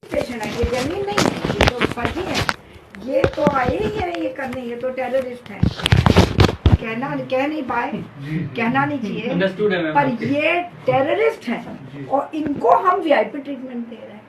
Patient है, ये जमीन नहीं है, ये तो फर्जी है, ये तो आए ही है ये करने, ये तो टेररिस्ट है। कह नहीं पाए, कहना नहीं चाहिए, पर ये टेररिस्ट है और इनको हम वीआईपी ट्रीटमेंट दे रहे हैं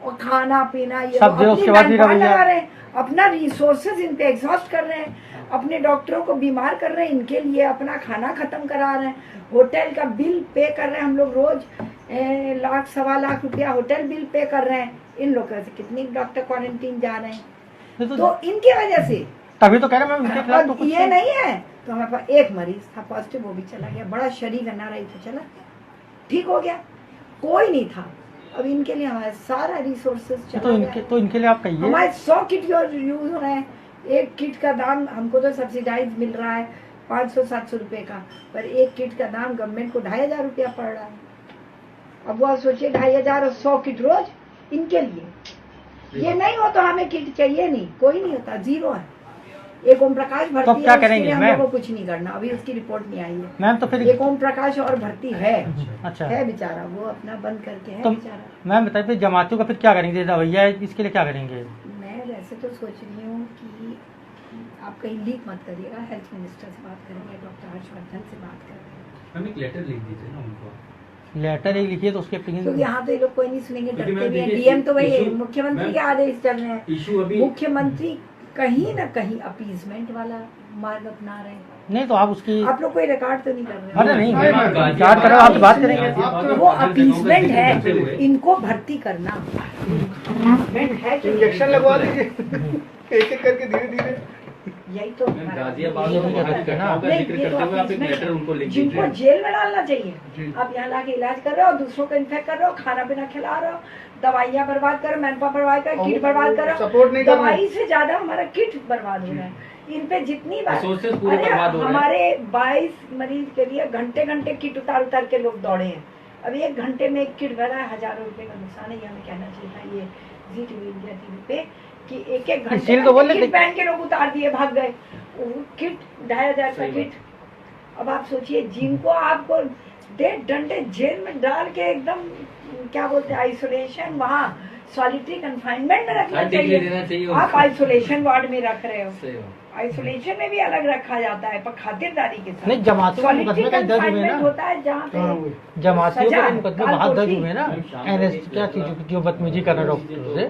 और खाना पीना ये अपनी लगा रहे हैं, अपना रिसोर्सेज इन पे एग्जॉस्ट कर रहे हैं, अपने डॉक्टरों को बीमार कर रहे हैं, इनके लिए अपना खाना खत्म करा रहे हैं, होटल का बिल पे कर रहे हैं, हम लोग रोज लाख सवा लाख रुपया होटल बिल पे कर रहे हैं। इन लोगों से कितनी डॉक्टर क्वारंटीन जा रहे हैं, तो इनकी वजह से तभी तो कह रहे मैम तो ये नहीं है। तो हमारे पास एक मरीज था पॉजिटिव, वो भी चला गया, बड़ा शरीर एनआरआई था, चला ठीक हो गया, कोई नहीं था। अब इनके लिए हमारे सारा रिसोर्सेज तो इनके लिए आप कहिए, हमारे 100 किट यूज हो रहे हैं, एक किट का दाम हमको तो सब्सिडाइज मिल रहा है 500-700 रुपए का, पर एक किट का दाम गवर्नमेंट को 2500 रुपया पड़ रहा है। अब वो सोचिए 2500 और 100 किट रोज इनके लिए, ये नहीं हो तो हमें किट चाहिए नहीं, कोई नहीं होता, जीरो है। एक ओम प्रकाश भर्ती तो क्या है, करेंगे हम लोगों को कुछ नहीं करना, अभी उसकी रिपोर्ट नहीं आई है मैम। तो फिर एक ओम प्रकाश और भर्ती है, अच्छा है बेचारा, वो अपना बंद करके है तो बेचारा। मैम बताइए फिर जमातियों का फिर क्या करेंगे, भैया इसके लिए क्या करेंगे? मैं वैसे तो सोच रही हूँ कि आप कहीं लीक मत करिएगा, हेल्थ मिनिस्टर से बात करेंगे, डॉक्टर हर्षवर्धन से बात करेंगे। हम एक लेटर लिख दीजिए ना उनको, लेटर एक लिखिए तो उसके क्योंकि यहाँ तो ये लोग कोई नहीं सुनेंगे, डरते भी हैं। डीएम तो वही मुख्यमंत्री के आदेश चल रहे हैं, मुख्यमंत्री कहीं ना कहीं अपीजमेंट वाला मार्ग अपना रहे हैं। नहीं तो आप उसकी, आप लोग कोई रिकॉर्ड तो नहीं कर रहे? अरे नहीं रिकॉर्ड करो, आप बात करेंगे। वो अपीजमेंट है, इनको भर्ती करना है, इंजेक्शन लगवा दीजिए एक एक करके धीरे धीरे। यही तो गाजियाबाद का जिक्र करते हुए आप एक लेटर उनको लिख दीजिए, जिनको जेल में डालना चाहिए। आप यहाँ लाके इलाज कर रहे हो, दूसरों को इन्फेक्ट कर रहे हो, खाना पीना खिला रहे हो, दवाइयाँ बर्बाद करो, मैनपावर बर्बाद करो, किट बर्बाद करो, सपोर्ट नहीं कर रहे। दवाई से ज्यादा हमारा किट बर्बाद हो रहा है। इन पे जितनी बार हमारे 22 मरीज के लिए घंटे घंटे किट उतार के लोग दौड़े हैं। अब 1 घंटे में एक किट भरा है, हजारों रुपए का नुकसान है। ये हमें कहना चाहिए था ये जी टीवी इंडिया टीवी पे कि एक घंटे किट पहन के लोग उतार दिए, भाग गए। किट 2500 का किट। अब आप सोचिए, जिनको आपको 1.5 घंटे जेल में डाल के एकदम क्या बोलते हैं आइसोलेशन, वहाँ सॉलिटरी कन्फाइनमेंट में रखना चाहिए, आप आइसोलेशन वार्ड में रख रहे हो। आइसोलेशन में भी अलग रखा जाता है, पर खातिरदारी के साथ। नहीं जमातियों का मुकदमे का दर्ज हुए ना, होता है जहाँ पे जमातियों का मुकदमे बहुत दर्ज हुए ना, एनएस क्या चीज जो बदतमीजी करना डॉक्टर से,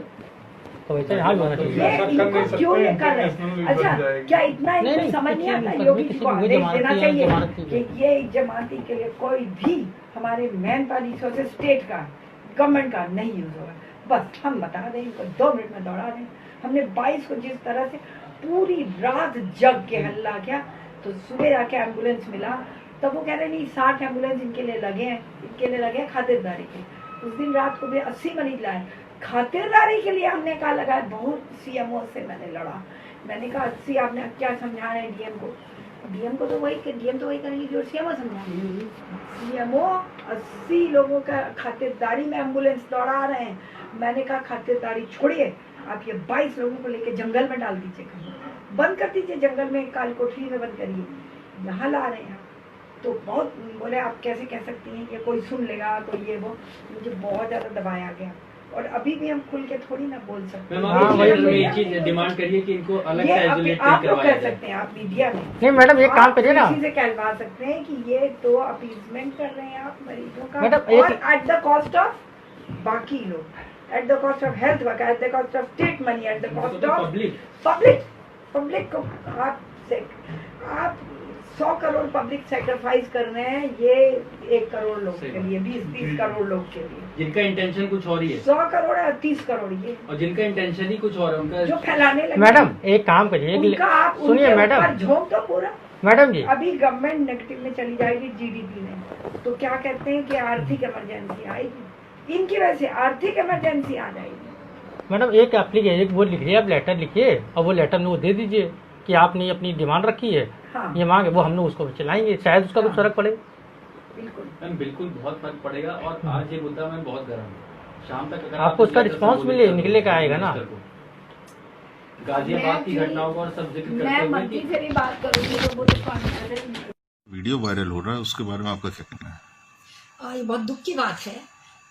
तो वैसे यहाँ भी होना चाहिए। क्यों ये कर रहे हैं? अच्छा, क्या इतना इनको समझ नहीं आता? योगी जी को आदेश देना चाहिए कि ये जमाती के लिए कोई भी हमारे मैन पावर रिसोर्सेज स्टेट का, गवर्नमेंट का नहीं यूज होगा। बस हम बता दें, इनको 2 मिनट में दौड़ा दें। हमने 22 को जिस तरह से पूरी रात जग के हल्ला किया, तो सुबह आके एम्बुलेंस मिला, तब वो कह रहे नहीं 60 एम्बुलेंस इनके लिए लगे हैं, इनके लिए लगे हैं खातिरदारी के। उस दिन रात को भी 80 मरीज लाए खातिरदारी के लिए। हमने कहा लगा, बहुत सीएमओ से मैंने लड़ा, मैंने कहा 80 आपने क्या समझा रहे हैं डीएम को? डीएम को तो वही करेंगे जो सीएमओ समझाएंगे। सीएमओ 80 लोगों का खातिरदारी में एम्बुलेंस दौड़ा रहे हैं। मैंने कहा खातिरदारी छोड़िए, आप ये 22 लोगों को लेके जंगल में डाल दीजिए, बंद कर दीजिए, जंगल में काली कोठरी में बंद करिए, यहाँ ला रहे हैं। तो बहुत बोले आप कैसे कह सकती हैं, ये कोई सुन लेगा, कोई ये वो। मुझे बहुत ज्यादा दबाया गया, और अभी भी हम खुल के थोड़ी ना बोल सकते हैं। एक चीज डिमांड करिए कि इनको अलग से आइसोलेट आप लोग कर सकते हैं, आप मीडिया में नहीं मैडम एक काम करिए ना, किसी से कहलवा सकते हैं कि ये तो अपीजमेंट कर रहे हैं आप मरीजों का, मैडम और एट द कॉस्ट ऑफ बाकी लोग, at the cost of health worker, at the cost of state money, at the cost of public को। आप 100 करोड़ पब्लिक सैक्रिफाइस कर रहे हैं, ये 1 करोड़ लोग के लिए, 20-30 करोड़ लोग के लिए, जिनका इंटेंशन कुछ और ही है। 100 करोड़ या 30 करोड़ ये, और जिनका इंटेंशन ही कुछ और है, उनका जो फैलाने लगे। मैडम एक काम करिए, सुनिए मैडम, झोंक तो पूरा। मैडम जी अभी गवर्नमेंट नेगेटिव में चली जाएगी जीडीपी में, तो क्या कहते हैं कि आर्थिक इमरजेंसी आएगी, इनकी वजह से आर्थिक इमरजेंसी आ जाएगी। मैडम एक एप्लीकेशन, एक वो लिखिए, आप लेटर लिखिए और वो लेटर में वो दे दीजिए कि आपने अपनी डिमांड रखी है, हाँ। ये मांग है, वो हमने उसको चलाएंगे, शायद उसका कुछ फर्क पड़े। बिल्कुल बहुत फर्क पड़ेगा। और आज ये मुद्दा मैं बहुत गर्म है, शाम तक अगर आपको उसका रिस्पांस मिले, निकले का आएगा ना। गाजियाबाद की घटनाओं को और सब जिक्र करते हुए मंत्री से भी बात करूंगी तो वो तो वीडियो वायरल हो रहा है, उसके बारे में आपका क्या कहना है? ये बहुत दुख की बात है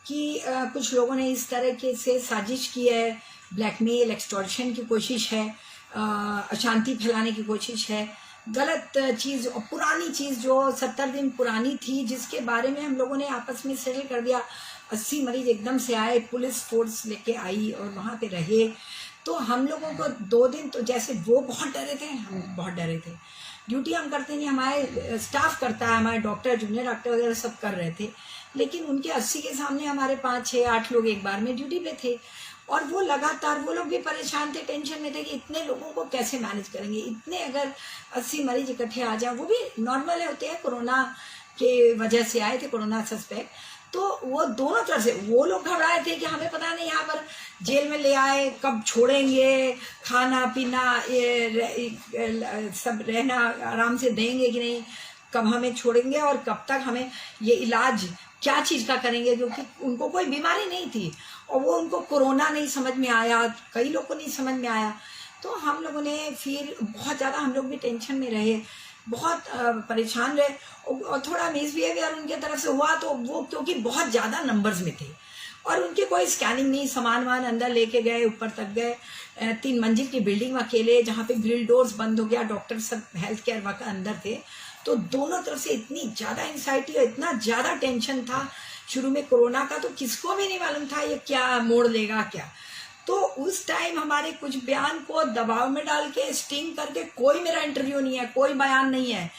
कि कुछ लोगों ने इस तरह के से साजिश की है, ब्लैकमेल, एक्सटॉर्शन की कोशिश है, अशांति फैलाने की कोशिश है, गलत चीज़ और पुरानी चीज़ जो 70 दिन पुरानी थी, जिसके बारे में हम लोगों ने आपस में सेटल कर दिया। 80 मरीज एकदम से आए, पुलिस फोर्स लेके आई और वहाँ पे रहे। तो हम लोगों को 2 दिन तो जैसे वो बहुत डरे थे, हम बहुत डरे थे। ड्यूटी हम करते नहीं, हमारे स्टाफ करता है, हमारे डॉक्टर, जूनियर डॉक्टर वगैरह सब कर रहे थे, लेकिन उनके 80 के सामने हमारे 5, 6, 8 लोग एक बार में ड्यूटी पे थे और वो लगातार, वो लोग भी परेशान थे, टेंशन में थे कि इतने लोगों को कैसे मैनेज करेंगे। इतने अगर 80 मरीज इकट्ठे आ जाए, वो भी नॉर्मल होते हैं, कोरोना के वजह से आए थे, कोरोना सस्पेक्ट। तो वो दोनों तरफ से वो लोग घबराए थे कि हमें पता नहीं यहाँ पर जेल में ले आए, कब छोड़ेंगे, खाना पीना सब रहना आराम से देंगे कि नहीं, कब हमें छोड़ेंगे और कब तक हमें ये इलाज क्या चीज़ का करेंगे, क्योंकि उनको कोई बीमारी नहीं थी और वो उनको कोरोना नहीं समझ में आया, कई लोग को नहीं समझ में आया। तो हम लोगों ने फिर बहुत ज़्यादा, हम लोग भी टेंशन में रहे, बहुत परेशान रहे और थोड़ा मिसबिहेवियर उनके तरफ से हुआ। तो वो क्योंकि बहुत ज़्यादा नंबर्स में थे और उनके कोई स्कैनिंग नहीं, सामान वान अंदर लेके गए, ऊपर तक गए, 3 मंजिल की बिल्डिंग अकेले, जहाँ पे ग्रिल डोर्स बंद हो गया, डॉक्टर सब हेल्थ केयर वर्कर अंदर थे। तो दोनों तरफ से इतनी ज़्यादा एंग्जाइटी और इतना ज़्यादा टेंशन था शुरू में कोरोना का, तो किसको भी नहीं मालूम था ये क्या मोड़ लेगा क्या। तो उस टाइम हमारे कुछ बयान को दबाव में डाल के स्टिंग करके, कोई मेरा इंटरव्यू नहीं है, कोई बयान नहीं है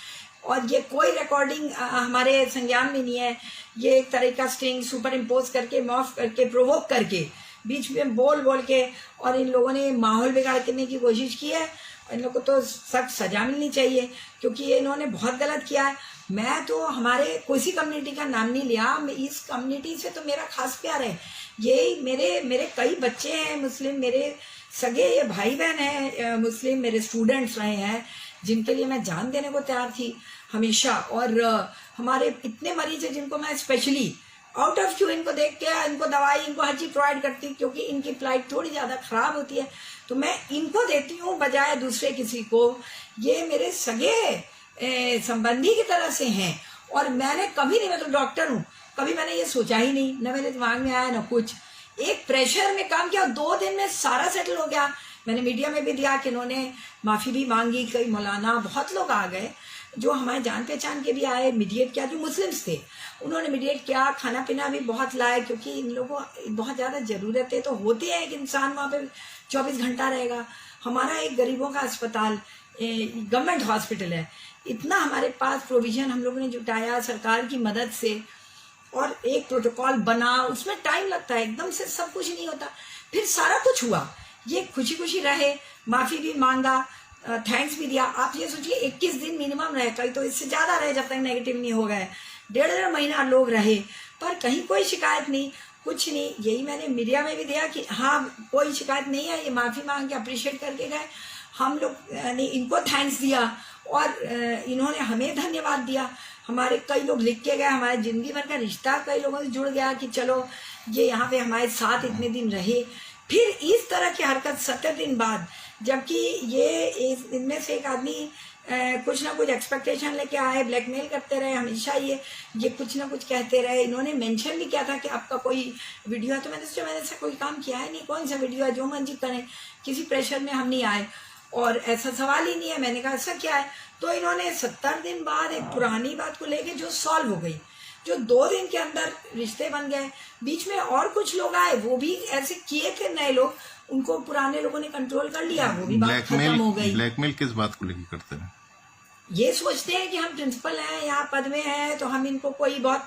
और ये कोई रिकॉर्डिंग हमारे संज्ञान में नहीं है। ये एक तरह का स्टिंग सुपर इम्पोज करके, मॉफ करके, प्रोवोक करके, बीच में बोल के, और इन लोगों ने माहौल बिगाड़ने की कोशिश की है। इन लोगों को तो सख्त सजा मिलनी चाहिए क्योंकि ये इन्होंने बहुत गलत किया है। मैं तो हमारे किसी कम्युनिटी का नाम नहीं लिया, इस कम्युनिटी से तो मेरा खास प्यार है। ये मेरे कई बच्चे हैं मुस्लिम, मेरे सगे ये भाई बहन हैं मुस्लिम, मेरे स्टूडेंट्स रहे हैं जिनके लिए मैं जान देने को तैयार थी हमेशा। और हमारे इतने मरीज हैं जिनको मैं स्पेशली आउट ऑफ क्यू इनको देख के, इनको दवाई, इनको हर चीज प्रोवाइड करती हूँ क्योंकि इनकी फ्लाइट थोड़ी ज्यादा खराब होती है, तो मैं इनको देती हूँ बजाय दूसरे किसी को। ये मेरे सगे संबंधी की तरह से हैं और मैंने कभी नहीं, मैं तो डॉक्टर हूँ, कभी मैंने ये सोचा ही नहीं, न मेरे दिमाग में आया न कुछ। एक प्रेशर में काम किया, 2 दिन में सारा सेटल हो गया। मैंने मीडिया में भी दिया कि इन्होंने माफी भी मांगी, कई मौलाना बहुत लोग आ गए जो हमारे जान पहचान के भी आए, मीडिएट किया, जो मुस्लिम्स थे उन्होंने मीडिएट किया, खाना पीना भी बहुत लाए क्योंकि इन लोगों को बहुत ज़्यादा ज़रूरत है। तो होती है कि इंसान वहाँ पे 24 घंटा रहेगा। हमारा एक गरीबों का अस्पताल, गवर्नमेंट हॉस्पिटल है, इतना हमारे पास प्रोविजन हम लोगों ने जुटाया सरकार की मदद से और एक प्रोटोकॉल बना, उसमें टाइम लगता है, एकदम से सब कुछ नहीं होता। फिर सारा कुछ हुआ, ये खुशी खुशी रहे, माफ़ी भी मांगा, थैंक्स भी दिया। आप ये सोचिए 21 दिन मिनिमम रहे, कहीं तो इससे ज़्यादा रहे जब तक नेगेटिव नहीं हो गए, 1.5 महीना लोग रहे पर कहीं कोई शिकायत नहीं, कुछ नहीं। यही मैंने मीडिया में भी दिया कि हाँ कोई शिकायत नहीं है, ये माफ़ी मांग के अप्रिशिएट करके गए। हम लोग ने इनको थैंक्स दिया और इन्होंने हमें धन्यवाद दिया। हमारे कई लोग लिख के गए, हमारे ज़िंदगी भर का रिश्ता कई लोगों से जुड़ गया कि चलो ये यहाँ पे हमारे साथ इतने दिन रहे। फिर इस तरह की हरकत 70 दिन बाद, जबकि ये इनमें से एक आदमी कुछ ना कुछ एक्सपेक्टेशन लेके आए, ब्लैकमेल करते रहे हमेशा, ये कुछ ना कुछ कहते रहे। इन्होंने मेंशन भी किया था कि आपका कोई वीडियो है, तो मैंने सोचा मैंने ऐसा कोई काम किया है नहीं, कौन सा वीडियो है, जो मर्जी करें, किसी प्रेशर में हम नहीं आए और ऐसा सवाल ही नहीं है। मैंने कहा ऐसा क्या है, तो इन्होंने 70 दिन बाद एक पुरानी बात को लेके जो सॉल्व हो गई, जो 2 दिन के अंदर रिश्ते बन गए। बीच में और कुछ लोग आए, वो भी ऐसे किए थे नए लोग, उनको पुराने लोगों ने कंट्रोल कर लिया, वो भी बात खत्म हो गई। ब्लैकमेल किस बात को लेकर करते हैं? ये सोचते हैं कि हम प्रिंसिपल हैं, यहाँ पद में हैं, तो हम इनको कोई बहुत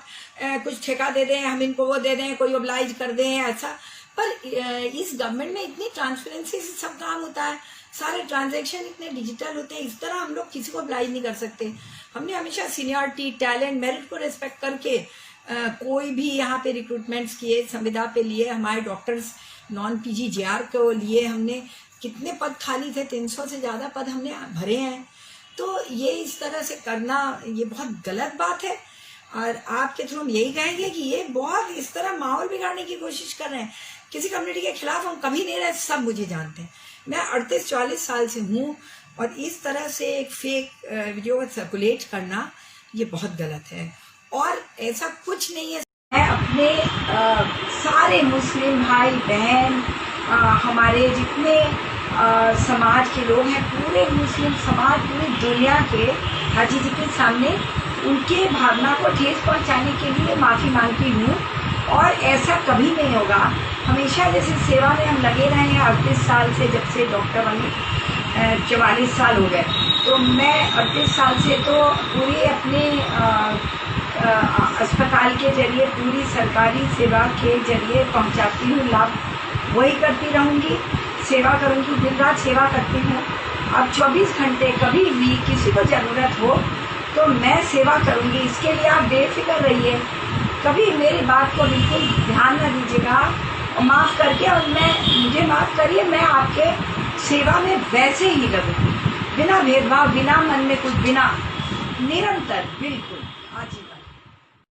कुछ ठेका दे दें, हम इनको वो दे दें, कोई ओब्लाइज कर दें ऐसा। पर इस गवर्नमेंट में इतनी ट्रांसपेरेंसी से सब काम होता है, सारे ट्रांजैक्शन इतने डिजिटल होते हैं, इस तरह हम लोग किसी को ओब्लाइज नहीं कर सकते। हमने हमेशा सीनियरिटी, टैलेंट, मेरिट को रिस्पेक्ट करके कोई भी यहाँ पे रिक्रूटमेंट्स किए, संविदा पे लिए, हमारे डॉक्टर्स नॉन PGJR को लिए, हमने कितने पद खाली थे, 300 से ज़्यादा पद हमने भरे हैं। तो ये इस तरह से करना ये बहुत गलत बात है और आपके थ्रू हम यही कहेंगे कि ये बहुत इस तरह माहौल बिगाड़ने की कोशिश कर रहे हैं। किसी कम्युनिटी के खिलाफ हम कभी नहीं रहे, सब मुझे जानते हैं। मैं 38-40 साल से हूँ और इस तरह से एक फेक वीडियो सर्कुलेट करना ये बहुत गलत है और ऐसा कुछ नहीं है। अपने सारे मुस्लिम भाई बहन, हमारे जितने समाज के लोग हैं, पूरे मुस्लिम समाज, पूरी दुनिया के हाजी जी के सामने उनके भावना को ठेस पहुंचाने के लिए माफ़ी मांगती हूँ। और ऐसा कभी नहीं होगा। हमेशा जैसे सेवा में हम लगे रहे हैं 38 साल से, जब से डॉक्टर बने 44 साल हो गए, तो मैं 38 साल से तो पूरे अपने अस्पताल के जरिए, पूरी सरकारी सेवा के जरिए पहुंचाती हूँ लाभ, वही करती रहूँगी, सेवा करूँगी, दिन रात सेवा करती हूँ। अब 24 घंटे कभी भी किसी को ज़रूरत हो तो मैं सेवा करूँगी, इसके लिए आप बेफिक्र रहिए। कभी मेरी बात को बिल्कुल ध्यान न दीजिएगा, और माफ़ करके, और मुझे माफ़ करिए, मैं आपके सेवा में वैसे ही लगूँगी, बिना भेदभाव, बिना मन में कुछ, बिना, निरंतर, बिल्कुल।